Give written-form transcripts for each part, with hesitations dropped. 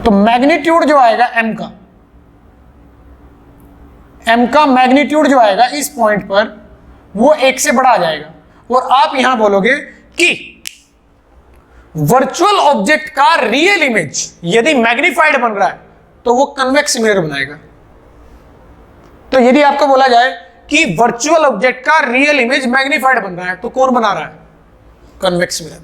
तो मैग्नीट्यूड जो आएगा एम का मैग्नीट्यूड जो आएगा इस पॉइंट पर वो 1 से बड़ा आ जाएगा। और आप यहां बोलोगे कि वर्चुअल ऑब्जेक्ट का रियल इमेज यदि मैग्नीफाइड बन रहा है तो वो कन्वेक्स मिरर बनाएगा। तो यदि आपको बोला जाए कि वर्चुअल ऑब्जेक्ट का रियल इमेज मैग्नीफाइड बन रहा है तो कौन बना रहा है? Convex mirror.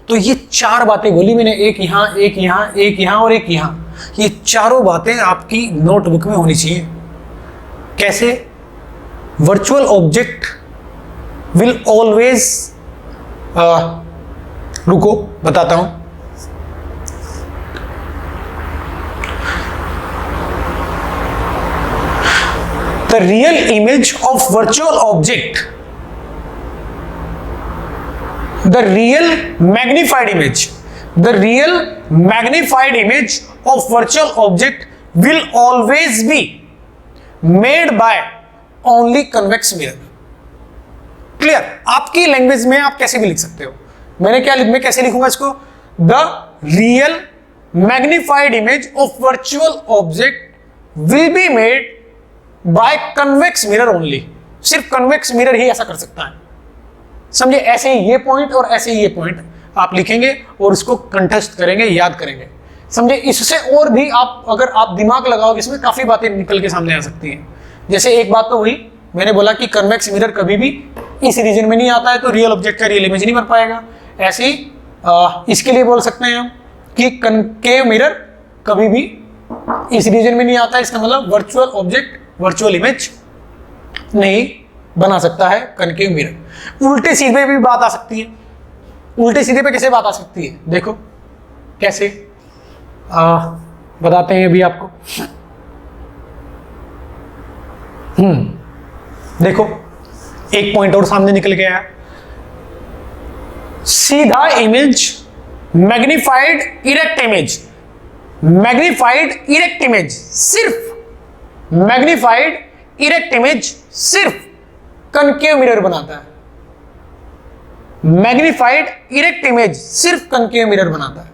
तो ये 4 बातें बोली मैंने, एक यहां, एक यहां, एक यहां और एक यहां। ये चारों बातें आपकी नोटबुक में होनी चाहिए। कैसे? वर्चुअल ऑब्जेक्ट विल ऑलवेज, रुको बताता हूं। The real image of virtual object, the real magnified image of virtual object will always be made by only convex mirror. Clear? आपकी लैंग्वेज में आप कैसे भी लिख सकते हो। मैं कैसे लिखूंगा इसको? The real magnified image of virtual object will be made by convex mirror only. सिर्फ कन्वेक्स मिरर ही ऐसा कर सकता है। समझे? ऐसे ही ये पॉइंट और ऐसे ही ये पॉइंट आप लिखेंगे और इसको कंटेस्ट करेंगे, याद करेंगे। समझे? इससे और भी आप अगर आप दिमाग लगाओगे इसमें काफी बातें निकल के सामने आ सकती हैं। जैसे एक बात तो हुई, मैंने बोला कि कन्वेक्स मिरर कभी भी इस रीजन में नहीं आता है तो रियल ऑब्जेक्ट का रियल इमेज नहीं बन पाएगा। ऐसे ही इसके लिए बोल सकते हैं हम कि कनकेव मिरर कभी भी इस रीजन में नहीं आता है। इसका मतलब वर्चुअल ऑब्जेक्ट वर्चुअल इमेज नहीं बना सकता है कनकेव मिरर। उल्टे सीधे भी बात आ सकती है। उल्टे सीधे पे कैसे बात आ सकती है? देखो कैसे, बताते हैं अभी आपको। देखो एक पॉइंट और सामने निकल गया। सीधा image, magnified erect image, magnified erect image, सिर्फ मैग्निफाइड इरेक्ट इमेज सिर्फ कनकेव मिरर बनाता है। मैग्निफाइड इरेक्ट इमेज सिर्फ कनकेव मिरर बनाता है।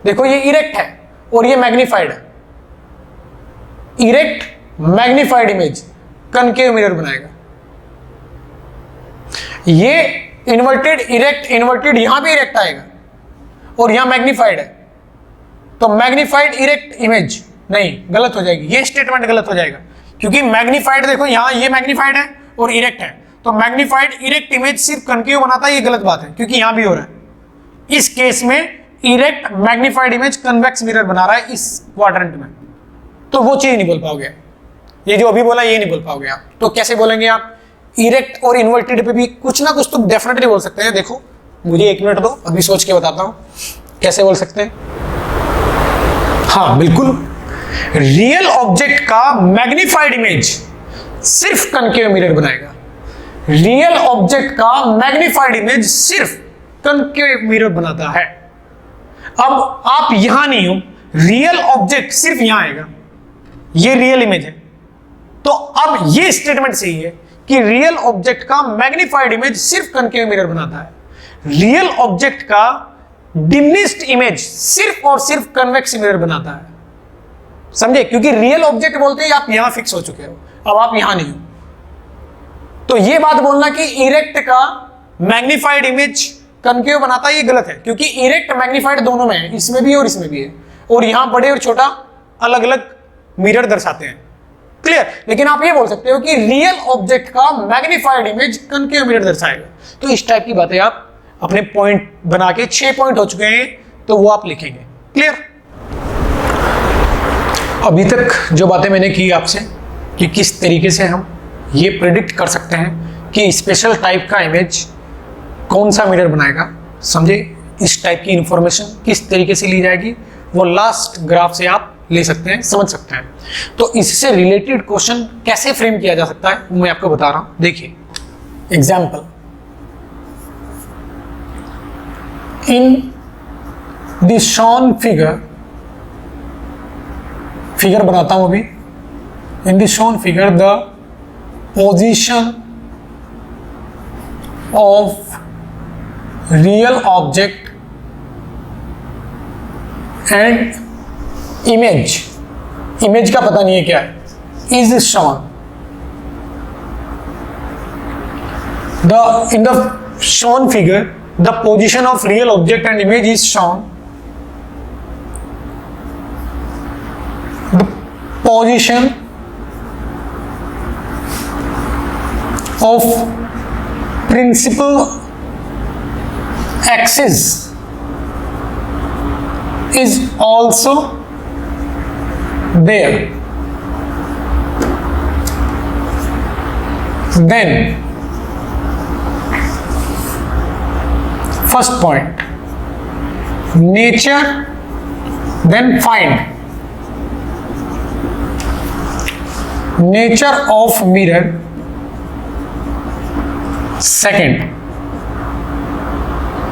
देखो ये इरेक्ट है और ये मैग्निफाइड है। Erect magnified image concave mirror बनाएगा। ये इन्वर्टेड इरेक्ट, इन्वर्टेड यहां भी इरेक्ट आएगा और यहां मैग्निफाइड है तो मैग्निफाइड इरेक्ट इमेज नहीं, गलत हो जाएगी। ये स्टेटमेंट गलत हो जाएगा क्योंकि मैग्निफाइड, देखो यहां ये मैग्निफाइड है और इरेक्ट है तो मैग्निफाइड इरेक्ट इमेज सिर्फ कनकेव बनाता है। ये गलत बात है क्योंकि यहां भी हो रहा है। इस केस में erect magnified image convex mirror बना रहा है इस क्वाड्रेंट में, तो वो चीज नहीं बोल पाओगे। ये जो अभी बोला ये नहीं बोल पाओगे आप। तो कैसे बोलेंगे आप? इरेक्ट और इन्वर्टेड पे भी कुछ ना कुछ तो डेफिनेटली बोल सकते हैं। देखो मुझे 1 मिनट दो, अभी सोच के बताता हूं कैसे बोल सकते हैं। हाँ बिल्कुल, रियल ऑब्जेक्ट का मैग्निफाइड इमेज सिर्फ कनकेव मिरर बनाएगा। रियल ऑब्जेक्ट का मैग्निफाइड इमेज सिर्फ कनकेव मिरर बनाता है। अब आप यहां नहीं हो, रियल ऑब्जेक्ट सिर्फ यहां आएगा, ये रियल इमेज है। तो अब ये स्टेटमेंट सही है कि रियल ऑब्जेक्ट का मैग्निफाइड इमेज सिर्फ कनकेव मिरर बनाता है। रियल ऑब्जेक्ट का डिमिनिश्ड इमेज सिर्फ और सिर्फ कन्वेक्स मिरर बनाता है। समझे? क्योंकि रियल ऑब्जेक्ट बोलते ही आप यहां फिक्स हो चुके हो, अब आप यहां नहीं हो। तो ये बात बोलना कि इरेक्ट का मैग्निफाइड इमेज कनकेव बनाता है, ये गलत है क्योंकि इरेक्ट मैग्निफाइड दोनों में है, इसमें भी और इसमें भी है। और यहां बड़े और छोटा अलग अलग मिरर दर्शाते हैं। क्लियर? लेकिन आप ये बोल सकते हो कि रियल ऑब्जेक्ट का मैग्निफाइड इमेज कनकेव मिरर दर्शाएगा। तो इस टाइप की बातें आप अपने पॉइंट बना के, 6 पॉइंट हो चुके हैं तो वो आप लिखेंगे। क्लियर? अभी तक जो बातें मैंने की आपसे कि किस तरीके से हम ये प्रेडिक्ट कर सकते हैं कि स्पेशल टाइप का इमेज कौन सा मिरर बनाएगा, समझे? इस टाइप की इंफॉर्मेशन किस तरीके से ली जाएगी वो लास्ट ग्राफ से आप ले सकते हैं, समझ सकते हैं। तो इससे रिलेटेड क्वेश्चन कैसे फ्रेम किया जा सकता है वो मैं आपको बता रहा हूं। देखिए example, in the shown figure बनाता हूं अभी। In the shown figure the position of real object and image का पता नहीं है क्या है, is shown in the shown figure the position of real object and image is shown, the position of principal axis is also there. Then first point, nature, then find nature of mirror. Second,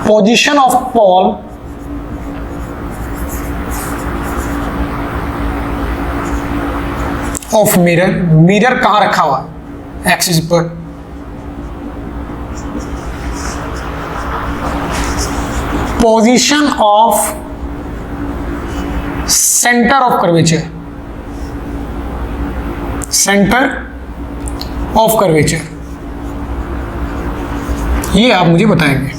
position of pole of mirror कहां रखा हुआ है, axis पर. Position of centre of curvature, centre of curvature, ये आप मुझे बताएंगे.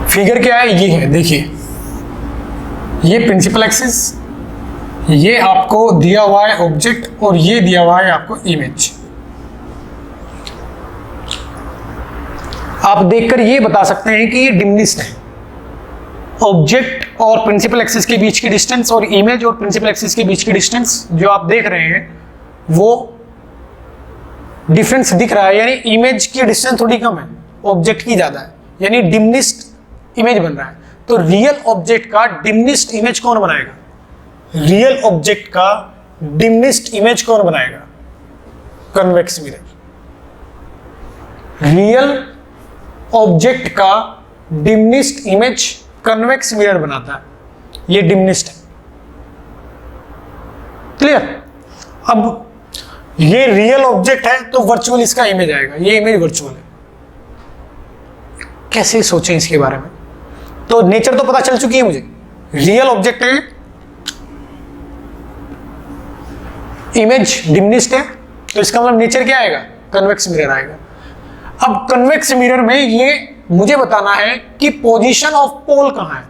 Figure क्या है, ये है, देखिए ये प्रिंसिपल एक्सिस, ये आपको दिया हुआ है ऑब्जेक्ट और ये दिया हुआ है आपको इमेज. आप देखकर ये बता सकते हैं कि ये डिमनिस्ट है. ऑब्जेक्ट और प्रिंसिपल एक्सिस के बीच की डिस्टेंस और इमेज और प्रिंसिपल एक्सिस के बीच की डिस्टेंस जो आप देख रहे हैं वो डिफरेंस दिख रहा है, यानी इमेज की डिस्टेंस थोड़ी कम है, ऑब्जेक्ट की ज्यादा है, यानी डिमनिस्ट इमेज बन रहा है. तो रियल ऑब्जेक्ट का डिमनिस्ट इमेज कौन बनाएगा, रियल ऑब्जेक्ट का डिमनिस्ट इमेज कौन बनाएगा, कन्वेक्स मिरर. रियल ऑब्जेक्ट का डिमनिस्ट इमेज कन्वेक्स मिरर बनाता है, ये डिमनिस्ट है. क्लियर. अब ये रियल ऑब्जेक्ट है तो वर्चुअल इसका इमेज आएगा, ये इमेज वर्चुअल है. कैसे सोचें इसके बारे में. तो नेचर तो पता चल चुकी है मुझे, रियल ऑब्जेक्ट है, इमेज डिमनिस्ट है, तो इसका मतलब नेचर क्या आएगा, कन्वेक्स मिरर आएगा. अब कन्वेक्स मिरर में ये मुझे बताना है कि पोजीशन ऑफ पोल कहां है.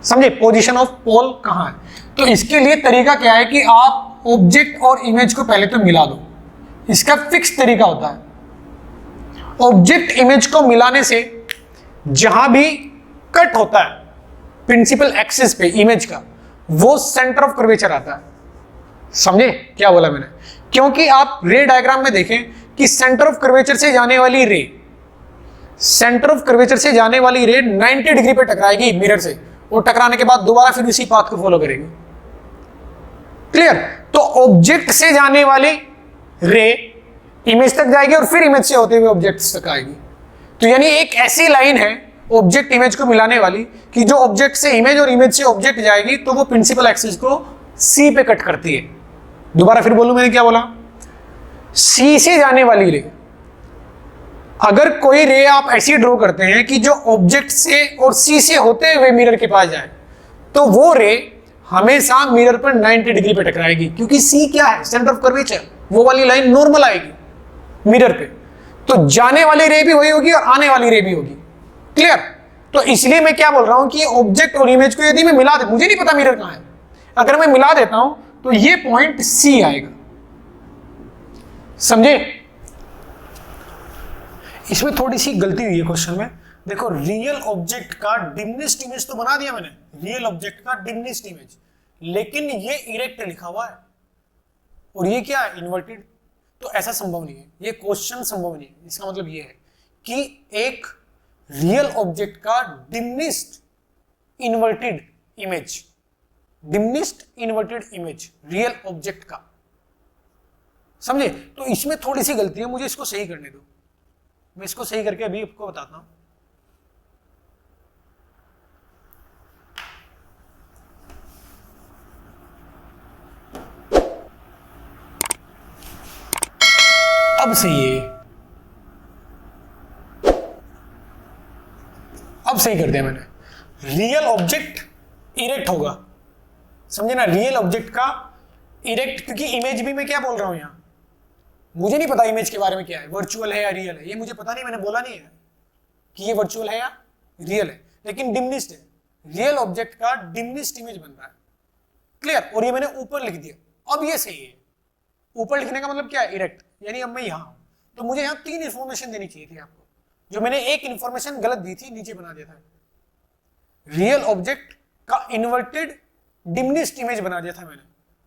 समझे, पोजीशन ऑफ पोल कहां है. तो इसके लिए तरीका क्या है कि आप ऑब्जेक्ट और इमेज को पहले तो मिला दो. इसका फिक्स तरीका होता है. ऑब्जेक्ट इमेज को मिलाने से जहां भी कट होता है प्रिंसिपल एक्सिस पे इमेज का, वो सेंटर ऑफ कर्वेचर आता है. समझे क्या बोला मैंने. क्योंकि आप रे डायग्राम में देखें कि सेंटर ऑफ कर्वेचर से जाने वाली रे, सेंटर ऑफ कर्वेचर से जाने वाली रे 90 डिग्री पे टकराएगी मिरर से, और टकराने के बाद दोबारा फिर उसी पाथ को फॉलो करेगी. क्लियर. तो ऑब्जेक्ट से जाने वाली रे इमेज तक जाएगी और फिर इमेज से होते हुए ऑब्जेक्ट तक आएगी. तो यानी एक ऐसी लाइन है ऑब्जेक्ट इमेज को मिलाने वाली कि जो ऑब्जेक्ट से इमेज और इमेज से ऑब्जेक्ट जाएगी तो वो प्रिंसिपल एक्सिस को सी पे कट करती है. दोबारा फिर बोलूं, मैंने क्या बोला, सी से जाने वाली रे, अगर कोई रे आप ऐसी ड्रॉ करते हैं कि जो ऑब्जेक्ट से और सी से होते हुए मिरर के पास जाए, तो वो रे हमेशा मिरर पर 90 डिग्री पे टकराएगी, क्योंकि सी क्या है, सेंटर ऑफ कर्वेचर, वो वाली लाइन नॉर्मल आएगी मिरर पे. तो जाने वाली रे भी वही होगी और आने वाली रे भी होगी. क्लियर. तो इसलिए मैं क्या बोल रहा हूं कि ऑब्जेक्ट और इमेज को यदि मैं मिला दे, मुझे नहीं पता मिरर कहां है, अगर मैं मिला देता हूं तो ये पॉइंट सी आएगा. समझे. इसमें थोड़ी सी गलती हुई है क्वेश्चन में. देखो, रियल ऑब्जेक्ट का डिमनिस्ट इमेज तो बना दिया मैंने, रियल ऑब्जेक्ट का डिमनिस्ट इमेज, लेकिन ये इरेक्ट लिखा हुआ है और ये क्या है, इन्वर्टेड. तो ऐसा संभव नहीं है, ये क्वेश्चन संभव नहीं है. इसका मतलब ये है कि एक रियल ऑब्जेक्ट का diminished inverted image, diminished inverted image real object का. समझे. तो इसमें थोड़ी सी गलती है, मुझे इसको सही करने दो. मैं इसको सही करके अभी आपको बताता हूं. अब सही है, अब सही कर दिया मैंने. रियल ऑब्जेक्ट इरेक्ट होगा, समझे ना, रियल ऑब्जेक्ट का इरेक्ट, क्योंकि इमेज भी मैं क्या बोल रहा हूं यहां, मुझे नहीं पता इमेज के बारे में क्या है, वर्चुअल है या रियल है, ये मुझे पता नहीं, मैंने बोला नहीं है कि ये वर्चुअल है या रियल है, लेकिन डिमनिस्ट है, रियल ऑब्जेक्ट का डिमनिस्ट इमेज बन रहा है। क्लियर? और ये मैंने ऊपर लिख दिया, अब ये सही है। ऊपर लिखने का मतलब क्या है, इरेक्ट, यानी अब मैं यहां हूं, तो मुझे यहां 3 इंफॉर्मेशन देनी चाहिए थी आपको, जो मैंने एक इंफॉर्मेशन गलत दी थी, नीचे बना दिया था। रियल ऑब्जेक्ट का इन्वर्टेड डिमनिस्ट इमेज बना दिया था मैंने,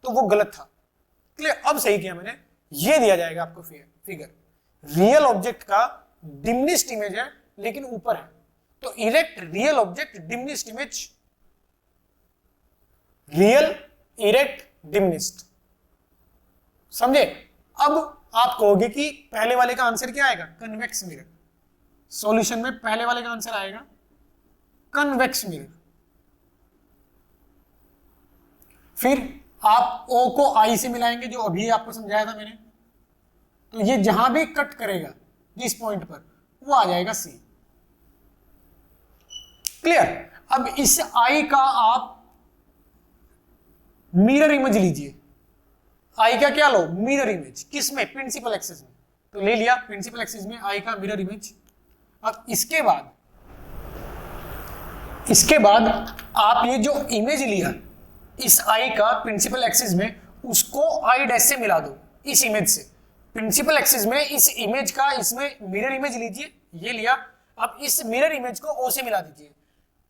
तो वो गलत था। क्लियर? अब सही किया मैंने, ये दिया जाएगा आपको फिगर, रियल ऑब्जेक्ट का डिमनिस्ट इमेज है लेकिन ऊपर है, तो erect real object diminished image, real erect diminished. समझे? अब आप कहोगे कि पहले वाले का आंसर क्या आएगा, कन्वेक्स मिरर। सॉल्यूशन में पहले वाले का आंसर आएगा कन्वेक्स मिरर। फिर आप O को I से मिलाएंगे, जो अभी आपको समझाया था मैंने, तो ये जहां भी कट करेगा जिस पॉइंट पर, वो आ जाएगा C। क्लियर? अब इस I का आप मिरर इमेज लीजिए, I का क्या लो, मिरर इमेज, किस में, प्रिंसिपल एक्सिस में, तो ले लिया प्रिंसिपल एक्सिस में I का मिरर इमेज। अब इसके बाद आप ये जो इमेज लिया इस I का प्रिंसिपल एक्सिस में, उसको I' से मिला दो इस इमेज से, प्रिंसिपल एक्सिस में इस इमेज का इसमें मिरर इमेज लीजिए, ये लिया। अब इस मिरर इमेज को O से मिला दीजिए,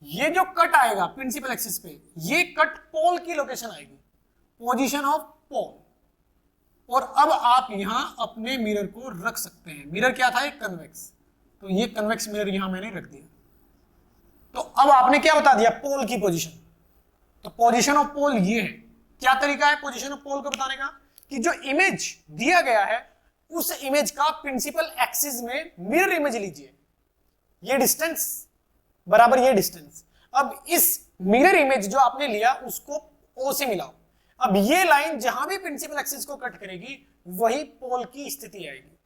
ये जो कट आएगा प्रिंसिपल एक्सिस पे, ये कट पोल की लोकेशन आएगी, पोजीशन ऑफ पोल। और अब आप यहां अपने मिरर को रख सकते हैं। मिरर क्या था, एक कन्वेक्स, तो ये कन्वेक्स मिरर यहां मैंने रख दिया। तो अब आपने क्या बता दिया, पोल की पोजीशन। तो पोजीशन ऑफ पोल ये है। क्या तरीका है पोजीशन ऑफ पोल को बताने का, कि जो इमेज दिया गया है उस इमेज का प्रिंसिपल एक्सिस में मिरर इमेज लीजिए, ये डिस्टेंस बराबर ये डिस्टेंस। अब इस मिरर इमेज जो आपने लिया उसको O से मिलाओ। अब ये लाइन जहां भी प्रिंसिपल एक्सिस को कट करेगी वही पोल की स्थिति आएगी।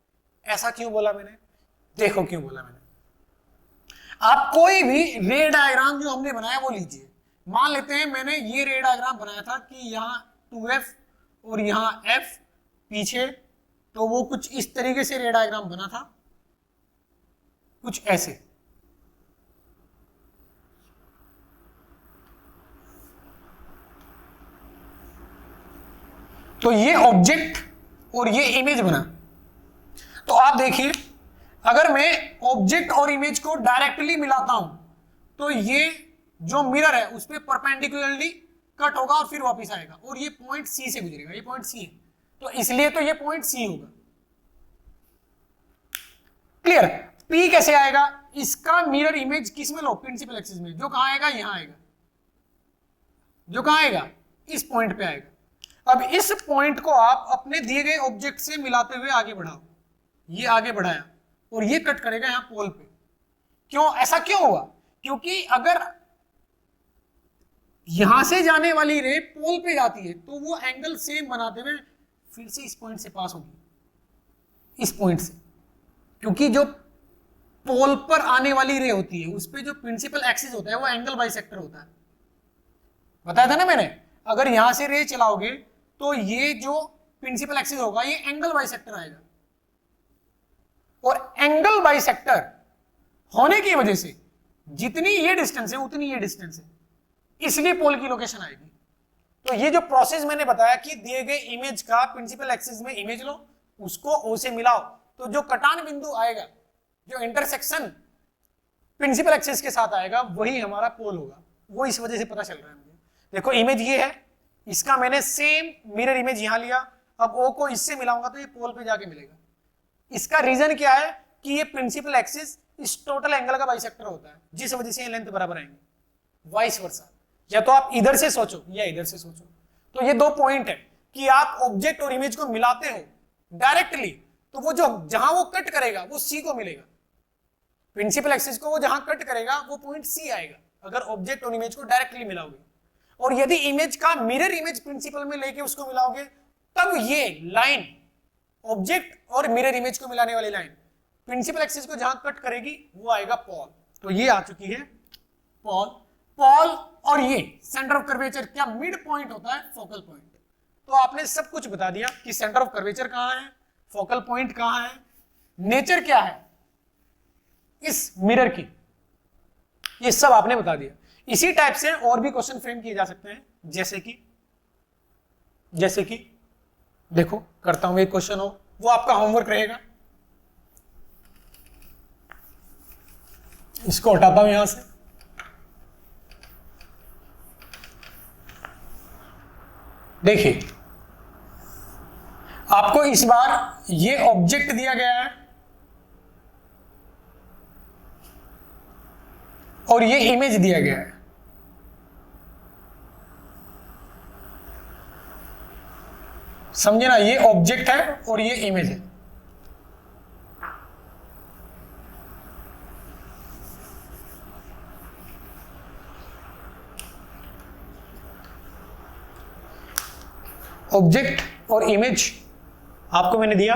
ऐसा क्यों बोला मैंने, देखो क्यों बोला मैंने। आप कोई भी रे डायग्राम जो हमने बनाया वो लीजिए। मान लेते हैं मैंने ये रे डायग्राम बनाया था कि यहाँ 2F और यहाँ F पीछे, तो वो कुछ इस तरीके से रे डायग्राम बना था, कुछ ऐसे। तो ये ऑब्जेक्ट और ये इमेज बना। तो आप देखिए, अगर मैं ऑब्जेक्ट और इमेज को डायरेक्टली मिलाता हूं तो ये जो मिरर है उस पर परपेंडिकुलरली कट होगा और फिर वापस आएगा, और ये पॉइंट सी से गुजरेगा, ये पॉइंट सी है, तो इसलिए तो ये पॉइंट सी होगा। क्लियर? पी कैसे आएगा, इसका मिरर इमेज किस में लो, प्रिंसिपल एक्सिस में, जो कहां आएगा, यहां आएगा, जो कहां आएगा, इस पॉइंट पे आएगा। अब इस पॉइंट को आप अपने दिए गए ऑब्जेक्ट से मिलाते हुए आगे बढ़ाओ, ये आगे बढ़ाया और ये कट करेगा यहां पोल पे। क्यों, ऐसा क्यों हुआ, क्योंकि अगर यहां से जाने वाली रे पोल पे जाती है तो वो एंगल सेम बनाते हुए फिर से इस पॉइंट से पास होगी, इस पॉइंट से, क्योंकि जो पोल पर आने वाली रे होती है उस पे जो प्रिंसिपल एक्सिस होता है वो एंगल बाइसेक्टर होता है। बताया था ना मैंने, अगर यहां से रे चलाओगे तो ये जो प्रिंसिपल एक्सिस होगा ये एंगल बाइसेक्टर आएगा, और एंगल बाइसेक्टर होने की वजह से जितनी ये डिस्टेंस है उतनी ये डिस्टेंस है, इसलिए पोल की लोकेशन आएगी। तो ये जो प्रोसेस मैंने बताया कि दिए गए इमेज का प्रिंसिपल एक्सिस में इमेज लो, उसको O से मिलाओ, तो जो कटान बिंदु आएगा, जो इंटरसेक्शन प्रिंसिपल एक्सिस के साथ आएगा, वही हमारा पोल होगा। वो इस वजह से पता चल रहा है मुझे। देखो इमेज ये है, इसका मैंने सेम मिरर इमेज यहां लिया, अब O को इससे मिलाऊंगा तो ये पोल पे जाके मिलेगा। इसका रीजन क्या है कि ये प्रिंसिपल एक्सिस इस टोटल एंगल का बाइसेक्टर होता है, जिस वजह से ये लेंथ बराबर आएंगे, वाइस वर्सा। या तो आप इधर से सोचो या इधर से सोचो। तो ये दो पॉइंट है कि आप ऑब्जेक्ट और इमेज को मिलाते हो डायरेक्टली, तो वो जो जहां वो कट करेगा वो सी को मिलेगा, प्रिंसिपल एक्सिस को वो जहां कट करेगा वो पॉइंट सी आएगा, अगर ऑब्जेक्ट और इमेज को डायरेक्टली मिलाओगे। और यदि इमेज का मिरर इमेज प्रिंसिपल में लेके उसको मिलाओगे, तब ये लाइन ऑब्जेक्ट और मिरर इमेज को मिलाने वाली लाइन प्रिंसिपल एक्सिस को जहां कट करेगी वो आएगा पॉल। तो ये आ चुकी है पॉल। पॉल और ये सेंटर ऑफ कर्वेचर क्या मिड पॉइंट होता है, फोकल पॉइंट। तो आपने सब कुछ बता दिया कि सेंटर ऑफ कर्वेचर कहां है, फोकल पॉइंट कहां है, नेचर क्या है इस मिरर की, ये सब आपने बता दिया। इसी टाइप से और भी क्वेश्चन फ्रेम किए जा सकते हैं, जैसे कि देखो करता हूं एक क्वेश्चन हो, वो आपका होमवर्क रहेगा। इसको हटाता हूं यहां से। देखिए आपको इस बार ये ऑब्जेक्ट दिया गया है और ये इमेज दिया गया है। समझे ना, ये ऑब्जेक्ट है और ये इमेज है। ऑब्जेक्ट और इमेज आपको मैंने दिया,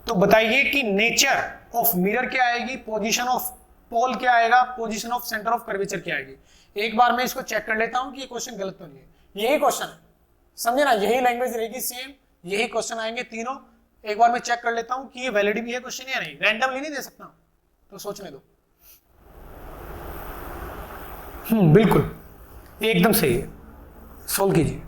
तो बताइए कि नेचर ऑफ मिरर क्या आएगी, पोजीशन ऑफ पोल क्या आएगा, position of centre of curvature क्या आएगी। एक बार मैं इसको चेक कर लेता हूं कि ये क्वेश्चन गलत तो नहीं है। यही क्वेश्चन है, समझे ना, यही लैंग्वेज रहेगी सेम, यही क्वेश्चन आएंगे तीनों। एक बार मैं चेक कर लेता हूं कि ये वैलिड भी है क्वेश्चन या नहीं, रैंडमली नहीं दे सकता, तो सोचने दो। बिल्कुल एकदम सही है, सोल्व कीजिए।